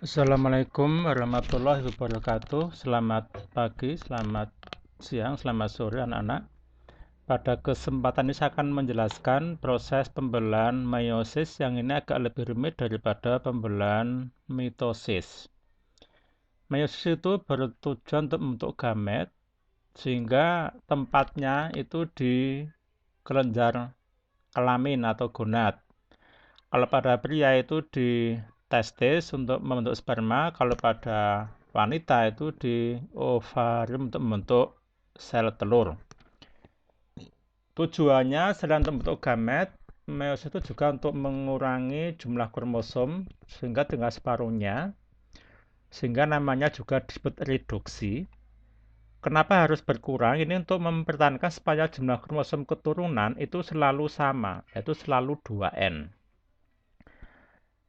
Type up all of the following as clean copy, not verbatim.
Assalamualaikum warahmatullahi wabarakatuh. Selamat pagi, selamat siang, selamat sore anak-anak. Pada kesempatan ini saya akan menjelaskan proses pembelahan meiosis yang ini agak lebih rumit daripada pembelahan mitosis. Meiosis itu bertujuan untuk membentuk gamet sehingga tempatnya itu di kelenjar kelamin atau gonad. Kalau pada pria itu di testis untuk membentuk sperma, kalau pada wanita itu di ovarium untuk membentuk sel telur. Tujuannya selain untuk membentuk gamet, meiosis itu juga untuk mengurangi jumlah kromosom sehingga tinggal separuhnya, sehingga namanya juga disebut reduksi. Kenapa harus berkurang? Ini untuk mempertahankan supaya jumlah kromosom keturunan itu selalu sama, yaitu selalu 2N.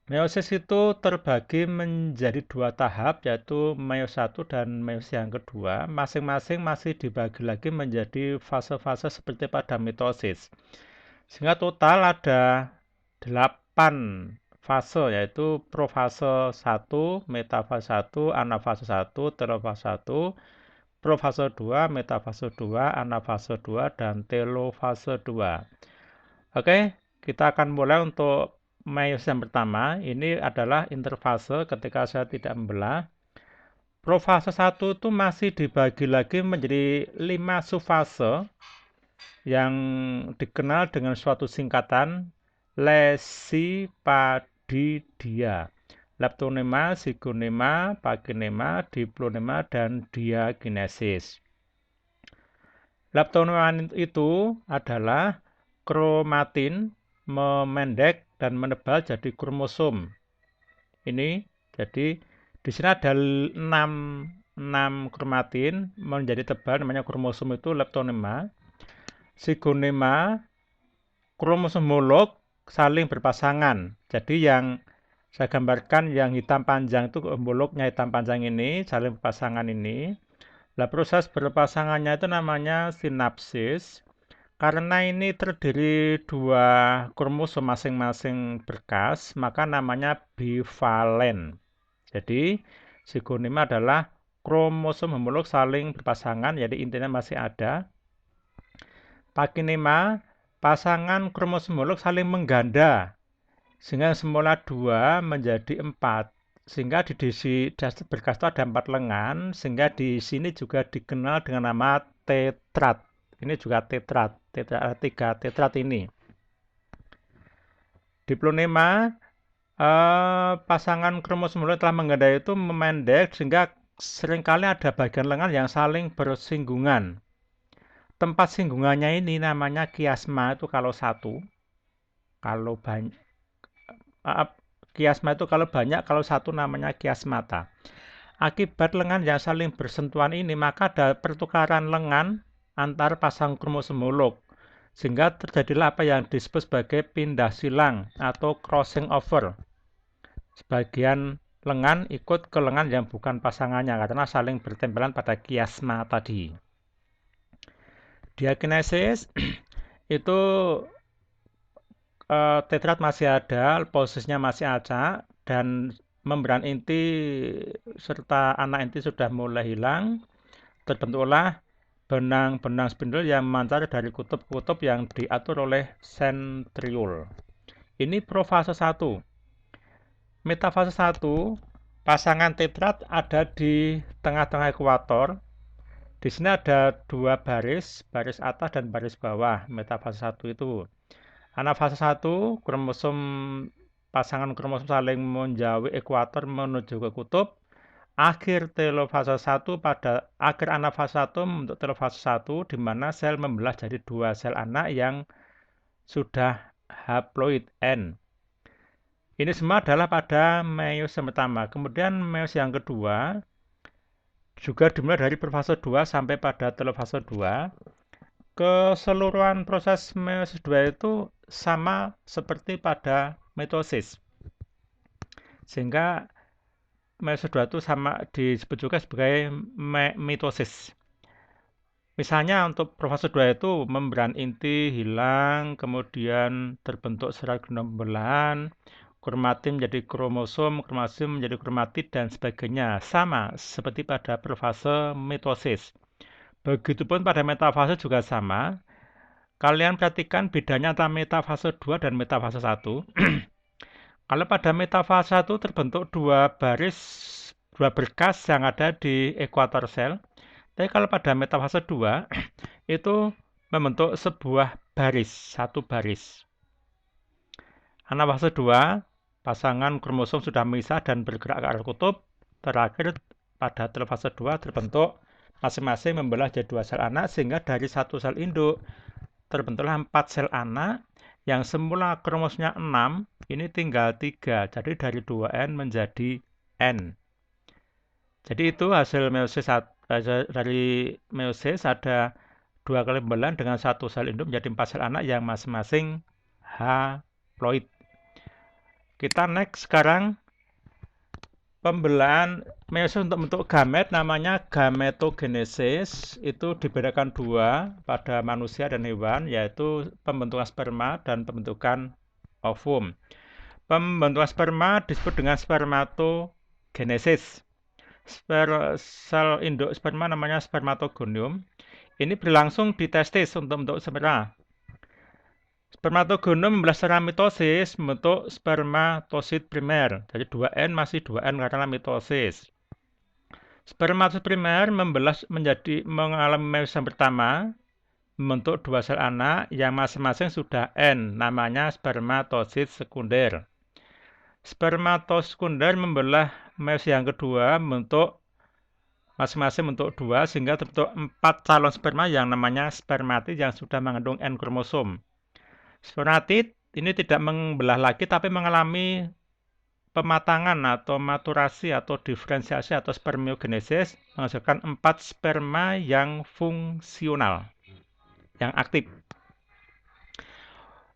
Meiosis itu terbagi menjadi dua tahap, yaitu meiosis 1 dan meiosis yang kedua. Masing-masing masih dibagi lagi menjadi fase-fase seperti pada mitosis. Sehingga total ada 8 fase, yaitu profase 1, metafase 1, anafase 1, telofase 1, profase 2, metafase 2, anafase 2, dan telofase 2. Oke, kita akan mulai untuk meiosis yang pertama. Ini adalah interfase ketika saya tidak membelah. Profase 1 itu masih dibagi lagi menjadi 5 subfase yang dikenal dengan suatu singkatan Lesipadidia. Leptonema, Zygonema, Pachynemma, Diplonema, dan Diakinesis. Leptonema itu adalah kromatin memendek dan menebal jadi kromosom. Ini jadi di sini ada 6 kromatin menjadi tebal, namanya kromosom itu leptonema. Zygonema, kromosom homolog saling berpasangan. Jadi yang saya gambarkan yang hitam panjang itu homolognya hitam panjang ini, saling berpasangan ini. Nah, proses berpasangannya itu namanya sinapsis. Karena ini terdiri dua kromosom masing-masing berkas, maka namanya bivalen. Jadi, zygonema adalah kromosom homolog saling berpasangan, jadi intinya masih ada. Pachynemma, pasangan kromosom homolog saling mengganda, sehingga semula 2 menjadi 4. Sehingga di berkas itu ada 4 lengan, sehingga di sini juga dikenal dengan nama tetrat. Ini juga tetrat, ada 3 tetrat ini. Diplonema, pasangan kromosom homolog telah mengganda itu memendek sehingga seringkali ada bagian lengan yang saling bersinggungan. Tempat singgungannya ini namanya kiasma itu kalau satu, kalau banyak, kiasma itu kalau banyak, kalau satu namanya kiasmata. Akibat lengan yang saling bersentuhan ini, maka ada pertukaran lengan antar pasang kromosom homolog. Sehingga terjadilah apa yang disebut sebagai pindah silang atau crossing over. Sebagian lengan ikut ke lengan yang bukan pasangannya karena saling bertempelan pada kiasma tadi. Diakinesis itu tetrat masih ada, posisinya masih acak, dan membran inti serta anak inti sudah mulai hilang. Terbentuklah benang-benang spindel yang memancar dari kutub-kutub yang diatur oleh sentriul. Ini profase 1. Metafase 1, pasangan tetrat ada di tengah-tengah ekuator. Di sini ada 2 baris atas dan baris bawah, metafase 1 itu. Anafase 1, pasangan kromosom saling menjauhi ekuator menuju ke kutub. Akhir telofase 1 pada akhir anafase 1 untuk telofase 1 di mana sel membelah jadi 2 sel anak yang sudah haploid N. Ini semua adalah pada meiosis yang pertama. Kemudian meiosis yang kedua juga dimulai dari profase 2 sampai pada telofase 2. Keseluruhan proses meiosis 2 itu sama seperti pada mitosis. Sehingga meiosis 2 itu sama disebut juga sebagai mitosis. Misalnya untuk profase 2 itu membran inti hilang, kemudian terbentuk serat gendong pembelahan, kromatin menjadi kromosom menjadi kromatid, dan sebagainya. Sama seperti pada profase mitosis. Begitupun pada metafase juga sama. Kalian perhatikan bedanya antara metafase 2 dan metafase 1. Kalau pada metafase 1 terbentuk dua berkas yang ada di ekuator sel. Tapi kalau pada metafase 2 itu membentuk sebuah baris, satu baris. Anafase 2, pasangan kromosom sudah memisah dan bergerak ke arah kutub. Terakhir pada telofase 2 terbentuk masing-masing membelah jadi 2 sel anak, sehingga dari satu sel induk terbentuklah 4 sel anak yang semula kromosomnya 6, ini tinggal 3. Jadi dari 2N menjadi N. Jadi itu hasil meiosis. Dari meiosis ada 2 kali pembelahan dengan satu sel induk menjadi 4 sel anak yang masing-masing haploid. Kita next sekarang pembelahan meiosis untuk bentuk gamet, namanya gametogenesis. Itu dibedakan dua pada manusia dan hewan, yaitu pembentukan sperma dan pembentukan ovum. Pembentukan sperma disebut dengan spermatogenesis. Sel induk sperma namanya spermatogonium. Ini berlangsung di testis untuk bentuk sperma. Spermatogonium membelah secara mitosis membentuk spermatosit primer. Jadi 2N masih 2N karena mitosis. Spermatosit primer membelah mengalami meiosis yang pertama, membentuk 2 sel anak yang masing-masing sudah N, namanya spermatosit sekunder. Spermatosit sekunder membelah meiosis yang kedua, membentuk masing-masing membentuk 2, sehingga terbentuk 4 calon sperma yang namanya spermatid yang sudah mengandung N kromosom. Spermatid ini tidak membelah lagi, tapi mengalami pematangan atau maturasi atau diferensiasi atau spermiogenesis, menghasilkan 4 sperma yang fungsional, yang aktif.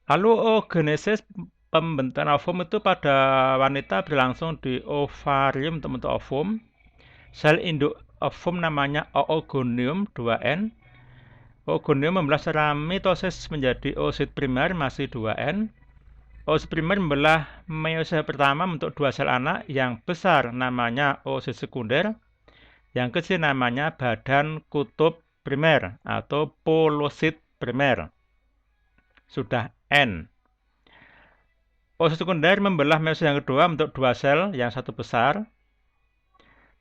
Lalu oogenesis, pembentukan ovum itu pada wanita berlangsung di ovarium untuk bentuk ovum. Sel induk ovum namanya oogonium 2N. Oogonium membelah secara mitosis menjadi oosit primer masih 2N. Oosit primer membelah meiosis pertama membentuk 2 sel anak, yang besar namanya oosit sekunder, yang kecil namanya badan kutub primer atau polosit primer. Sudah N. Oosit sekunder membelah meiosis yang kedua membentuk 2 sel, yang satu besar.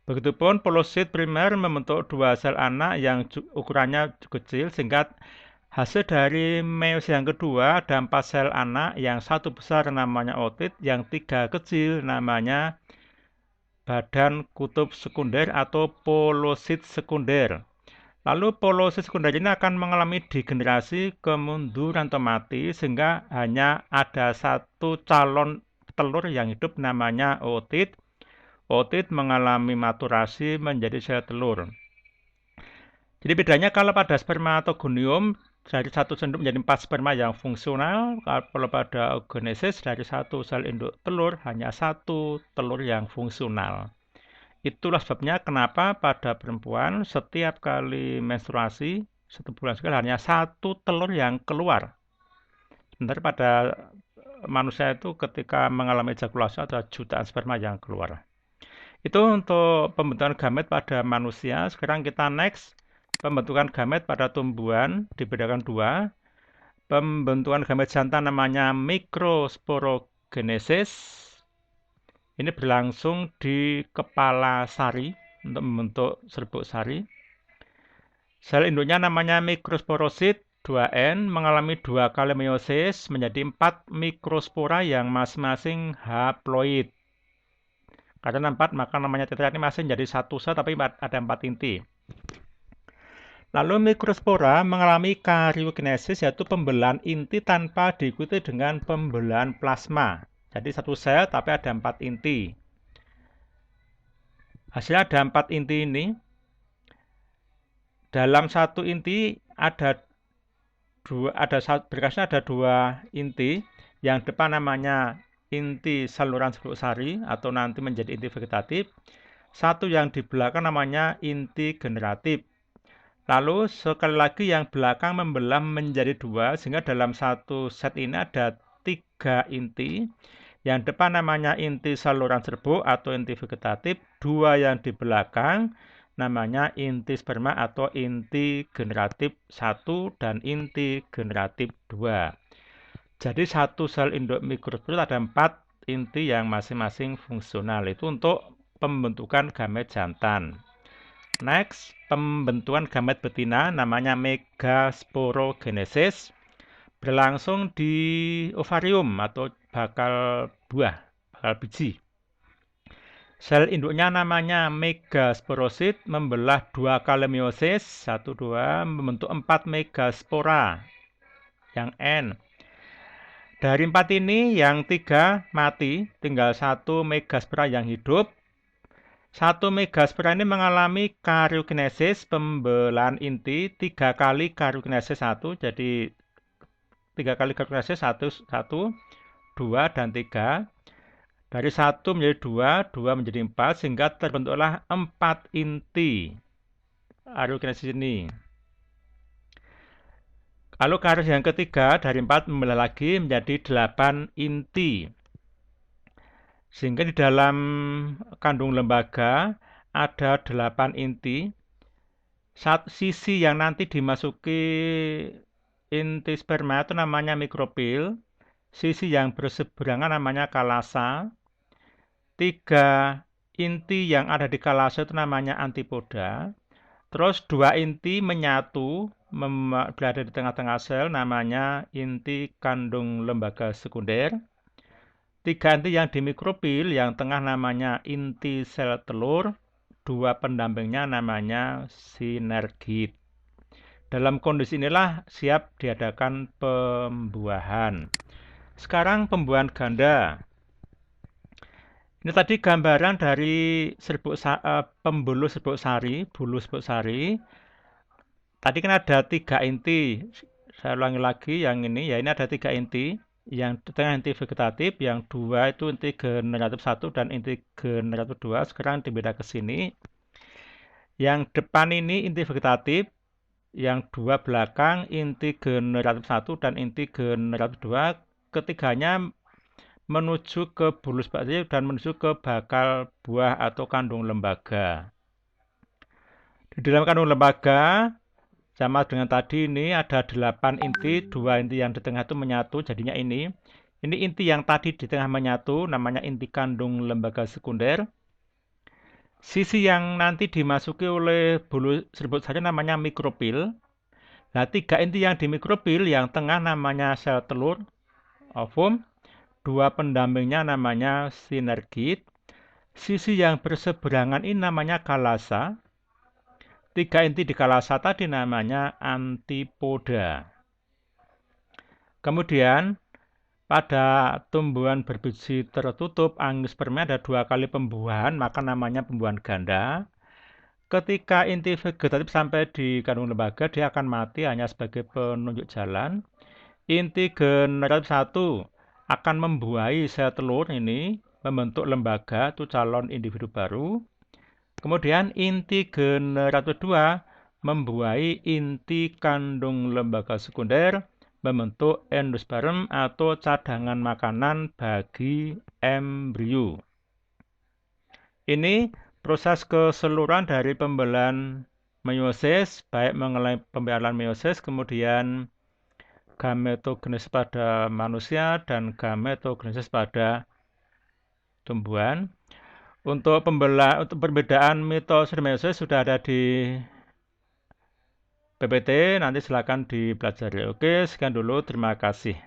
Begitupun polosit primer membentuk 2 sel anak yang ukurannya kecil, sehingga hasil dari meiosis yang kedua ada 4 sel anak, yang satu besar namanya ootit, yang 3 kecil namanya badan kutub sekunder atau polosit sekunder. Lalu polosit sekunder ini akan mengalami degenerasi, kemunduran atau mati, sehingga hanya ada satu calon telur yang hidup namanya ootit. Ootit mengalami maturasi menjadi sel telur. Jadi bedanya kalau pada spermatogonium dari satu sel induk menjadi 4 sperma yang fungsional. Kalau pada oogenesis dari satu sel induk telur hanya satu telur yang fungsional. Itulah sebabnya kenapa pada perempuan setiap kali menstruasi 1 bulan sekali hanya satu telur yang keluar. Sementara pada manusia itu ketika mengalami ejakulasi ada jutaan sperma yang keluar. Itu untuk pembentukan gamet pada manusia. Sekarang kita next. Pembentukan gamet pada tumbuhan dibedakan dua. Pembentukan gamet jantan namanya mikrosporogenesis. Ini berlangsung di kepala sari untuk membentuk serbuk sari. Sel induknya namanya mikrosporosit 2N, mengalami 2 kali meiosis menjadi 4 mikrospora yang masing-masing haploid. Karena 4, maka namanya tetra ini masih menjadi satu sel tapi ada 4 inti. Lalu mikrospora mengalami karyokinesis, yaitu pembelahan inti tanpa diikuti dengan pembelahan plasma. Jadi satu sel tapi ada 4 inti. Hasilnya ada 4 inti ini. Dalam satu inti berkasnya ada 2 inti. Yang depan namanya inti saluran serbuk sari atau nanti menjadi inti vegetatif. Satu yang di belakang namanya inti generatif. Lalu sekali lagi yang belakang membelah menjadi 2, sehingga dalam satu set ini ada 3 inti. Yang depan namanya inti saluran serbuk atau inti vegetatif, 2 yang di belakang namanya inti sperma atau inti generatif 1 dan inti generatif 2. Jadi satu sel induk mikrospora ada 4 inti yang masing-masing fungsional. Itu untuk pembentukan gamet jantan. Next, pembentukan gamet betina namanya megasporogenesis. Berlangsung di ovarium atau bakal buah, bakal biji. Sel induknya namanya megasporosit, membelah 2 kali meiosis, 1, 2, membentuk 4 megaspora, yang N. Dari 4 ini, yang 3 mati, tinggal 1 megaspora yang hidup. 1 megaspora ini mengalami karyokinesis, pembelahan inti, 3 kali karyokinesis 1, jadi 3 kali karyokinesis 1, 2, dan 3. Dari 1 menjadi 2, 2 menjadi 4, sehingga terbentuklah 4 inti karyokinesis ini. Lalu karyos yang ketiga dari 4 membelah lagi menjadi 8 inti. Sehingga di dalam kandung lembaga ada 8 inti. Sisi yang nanti dimasuki inti sperma itu namanya mikropil. Sisi yang berseberangan namanya kalasa. 3 inti yang ada di kalasa itu namanya antipoda. Terus 2 inti menyatu berada di tengah-tengah sel namanya inti kandung lembaga sekunder. 3 inti yang di mikropil yang tengah namanya inti sel telur. 2 pendampingnya namanya sinergit. Dalam kondisi inilah siap diadakan pembuahan. Sekarang pembuahan ganda. Ini tadi gambaran dari pembuluh serbuk sari, bulu serbuk sari. Tadi kan ada 3 inti. Saya ulangi lagi yang ini, ya ini ada 3 inti. Yang tengah inti vegetatif, yang 2 itu inti generatif 1 dan inti generatif 2. Sekarang dibeda ke sini. Yang depan ini inti vegetatif, yang 2 belakang inti generatif 1 dan inti generatif 2. Ketiganya menuju ke bulu serbuk dan menuju ke bakal buah atau kandung lembaga. Di dalam kandung lembaga, sama dengan tadi ini ada 8 inti, 2 inti yang di tengah itu menyatu, jadinya ini. Ini inti yang tadi di tengah menyatu, namanya inti kandung lembaga sekunder. Sisi yang nanti dimasuki oleh bulu serbuk sari namanya mikropil. Nah, 3 inti yang di mikropil, yang tengah namanya sel telur, ovum. 2 pendampingnya namanya sinergit. Sisi yang berseberangan ini namanya kalasa. 3 inti di kalasa tadi namanya antipoda. Kemudian pada tumbuhan berbiji tertutup angiospermia ada 2 kali pembuahan, maka namanya pembuahan ganda. Ketika inti vegetatif sampai di kandung lembaga, dia akan mati hanya sebagai penunjuk jalan. Inti generatif 1 akan membuahi sel telur ini, membentuk lembaga, itu calon individu baru. Kemudian inti generatif 2 membuahi inti kandung lembaga sekunder, membentuk endosperm atau cadangan makanan bagi embrio. Ini proses keseluruhan dari pembelahan meiosis, baik mengenai pembelahan meiosis, kemudian gametogenesis pada manusia dan gametogenesis pada tumbuhan. Untuk perbedaan mitosis dan meiosis sudah ada di PPT, nanti silakan dipelajari. Oke, sekian dulu, terima kasih.